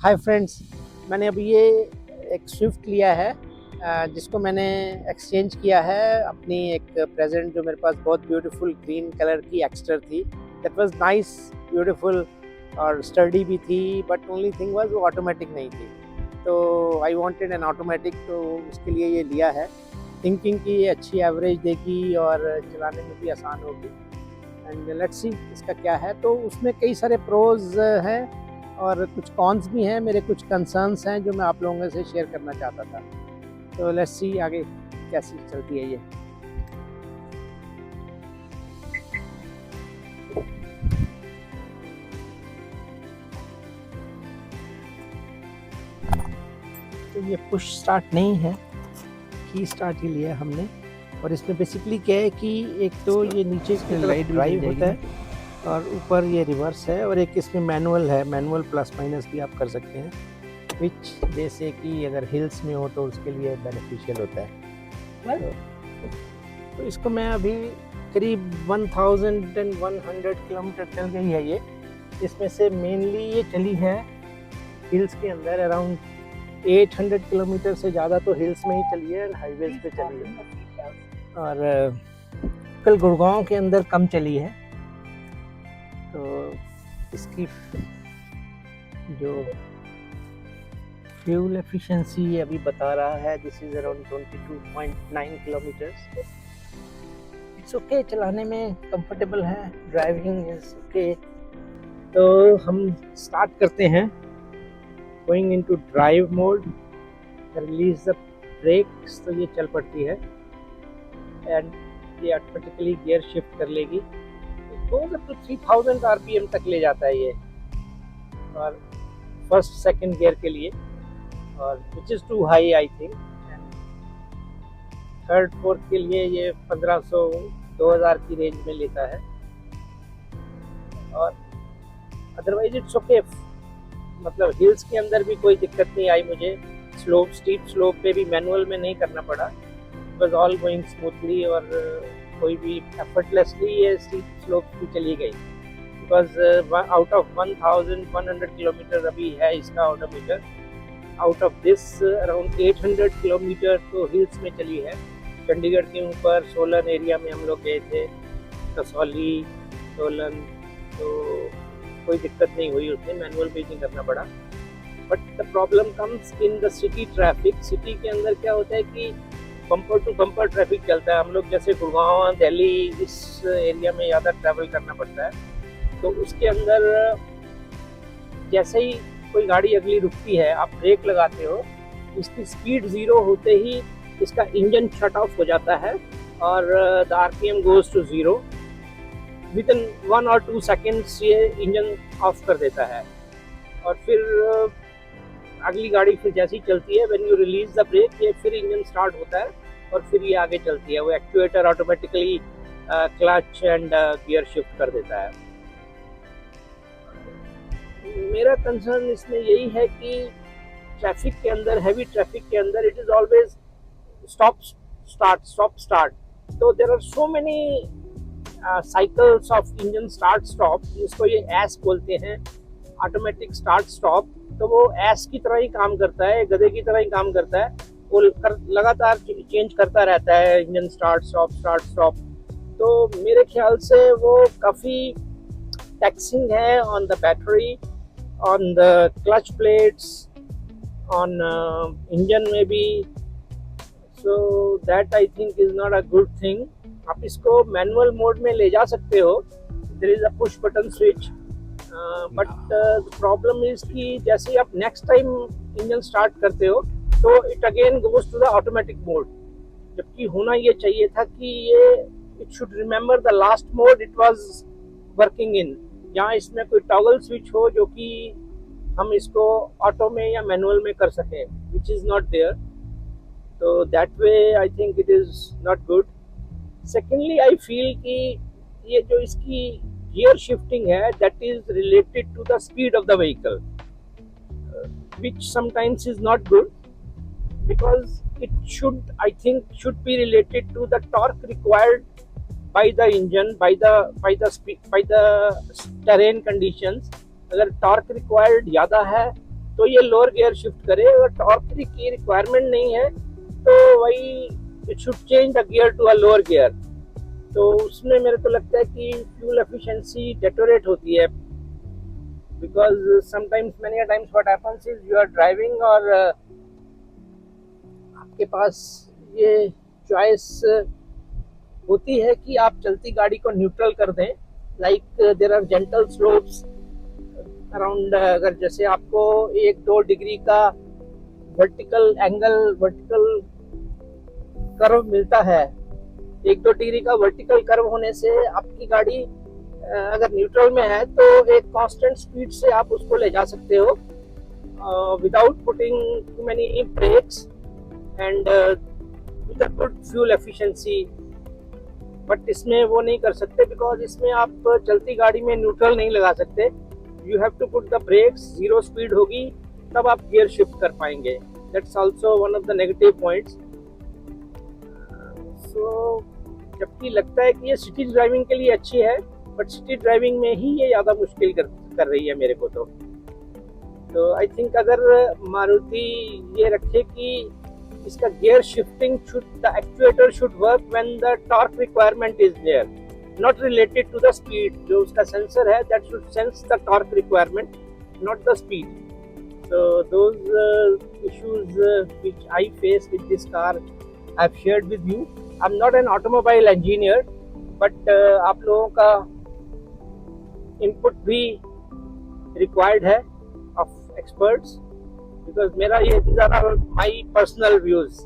Hi friends, मैंने अभी ये एक स्विफ्ट लिया है जिसको मैंने एक्सचेंज किया है अपनी एक प्रेजेंट जो मेरे पास बहुत ब्यूटीफुल ग्रीन कलर की एक्स्टर थी। दैट वाज नाइस, ब्यूटीफुल और स्टर्डी भी थी, बट ओनली थिंग वाज वो ऑटोमेटिक नहीं थी। तो आई वांटेड एन ऑटोमेटिक, तो उसके लिए ये लिया है थिंकिंग कि ये अच्छी एवरेज देगी और चलाने में भी आसान होगी। एंड लेट्स सी इसका क्या है। तो उसमें कई सारे प्रोज हैं और कुछ कॉन्स भी हैं, मेरे कुछ कंसर्न्स हैं जो मैं आप लोगों से शेयर करना चाहता था। तो लेट्स सी आगे कैसी चलती है ये। तो ये पुश स्टार्ट नहीं है, की स्टार्ट ही लिया हमने। और इसमें बेसिकली क्या है कि एक तो ये नीचे की तरफ ड्राइव होता है और ऊपर ये रिवर्स है, और एक इसमें मैनुअल है, मैनुअल प्लस माइनस भी आप कर सकते हैं, विच जैसे कि अगर हिल्स में हो तो उसके लिए बेनिफिशियल होता है। तो इसको मैं अभी करीब 1100 किलोमीटर चल गई है ये। इसमें से मेनली ये चली है हिल्स के अंदर, अराउंड 800 किलोमीटर से ज़्यादा तो हिल्स में ही चली है, हाईवेज पे चली है। और कल गुड़गांव के अंदर कम चली है। तो इसकी जो फ्यूल एफिशिएंसी अभी बता रहा है, this is around 22.9 kilometres. It's okay, चलाने में कंफर्टेबल है, ड्राइविंग इज ओके। तो हम स्टार्ट करते हैं। Going into drive mode, release the brakes, तो ये चल पड़ती है एंड ये ऑटोमेटिकली गियर शिफ्ट कर लेगी। गोज अप टू 3000 आरपीएम तक ले जाता है ये, और फर्स्ट सेकंड गियर के लिए, और which is too high I think. Third fourth के लिए ये 1500-2000 की रेंज में लेता है। और अदरवाइज इट्स ओके, मतलब हिल्स के अंदर भी कोई दिक्कत नहीं आई मुझे। स्लोप, स्टीप स्लोप पे भी मैनुअल में नहीं करना पड़ा, it was all going smoothly, और कोई भी एफर्टलेसली ये स्टीप स्लोप भी चली गई। बिकॉज आउट ऑफ 1100 किलोमीटर अभी है इसका odometer, out of this around 800 kilometre तो हिल्स में चली है। चंडीगढ़ के ऊपर सोलन एरिया में हम लोग गए थे, कसौली, सोलन, तो कोई दिक्कत नहीं हुई, उसमें मैनुअल भी नहीं करना पड़ा। But the problem comes in the city traffic. City के अंदर क्या होता है कि बम्पर टू बम्पर ट्रैफिक चलता है। हम लोग जैसे गुड़गांव, दिल्ली, इस एरिया में ज़्यादा ट्रैवल करना पड़ता है। तो उसके अंदर जैसे ही कोई गाड़ी अगली रुकती है, आप ब्रेक लगाते हो, इसकी स्पीड 0 होते ही इसका इंजन शट ऑफ हो जाता है और the RPM goes to 0। Within 1 और 2 सेकेंड्स ये इंजन ऑफ कर देता है। और फिर अगली गाड़ी फिर जैसी चलती है, when you release the brake, ये फिर इंजन स्टार्ट होता है और फिर ये आगे चलती है। वो actuator automatically clutch and gear shift कर देता है। मेरा कंसर्न इसमें यही है कि ट्रैफिक के अंदर, हैवी ट्रैफिक के अंदर, it is always stop start, stop start. तो there are so many cycles of engine start stop, जिसको ये एस बोलते हैं, ऑटोमेटिक स्टार्ट स्टॉप। तो वो एस की तरह ही काम करता है, गधे की तरह ही काम करता है। वो लगातार चेंज करता रहता है, engine start stop, start stop. तो मेरे ख्याल से वो काफ़ी टैक्सिंग है on the battery, on the clutch plates, on engine में भी। So that I think is not a good thing. आप इसको मैनुअल मोड में ले जा सकते हो, there is a push button switch, but problem is कि जैसे ही आप नेक्स्ट टाइम इंजन स्टार्ट करते हो तो it again goes to the automatic mode. जबकि होना ये चाहिए था कि ये it should remember the last mode it was working in, जहाँ इसमें कोई टॉगल स्विच हो जो कि हम इसको ऑटो में या मैनुअल में कर सकें, विच इज़ नॉट देयर। तो that way I think it is not good. Secondly I feel कि ये जो इसकी गियर शिफ्टिंग है, that is related to the speed of the vehicle, which sometimes is not good, because it should, I think, should be related to the torque required by the engine, by the terrain conditions. अगर torque required ज़्यादा है तो ये lower gear shift करे। अगर torque की requirement नहीं है तो वही it should change the gear to a lower gear. तो उसमें मेरे को लगता है कि फ्यूल एफिशिएंसी डेटोरेट होती है, because sometimes many times what happens is you are driving और आपके पास ये चॉइस होती है कि आप चलती गाड़ी को न्यूट्रल कर दें, like there are gentle slopes around. अगर जैसे आपको 1-2 डिग्री का वर्टिकल एंगल, वर्टिकल कर्व मिलता है, 1-2 डिग्री का वर्टिकल कर्व होने से आपकी गाड़ी अगर न्यूट्रल में है तो एक कांस्टेंट स्पीड से आप उसको ले जा सकते हो without putting too many brakes and with a good fuel efficiency. But इसमें वो नहीं कर सकते, बिकॉज इसमें आप चलती गाड़ी में न्यूट्रल नहीं लगा सकते। You have to put the brakes, 0 speed होगी तब आप गियर शिफ्ट कर पाएंगे। That's also one of the negative points. So जबकि लगता है कि ये सिटी ड्राइविंग के लिए अच्छी है, बट सिटी ड्राइविंग में ही ये ज़्यादा मुश्किल कर रही है मेरे को। तो आई थिंक अगर मारुति ये रखे कि इसका gear shifting should, the actuator should work when the torque requirement is there, not related to the speed. जो उसका सेंसर है that should sense the torque requirement, not the speed. So those issues which I face with this car, I've shared with you. I'm not an automobile engineer, but आप लोगों का input भी required है of experts, because मेरा ये these are my personal views.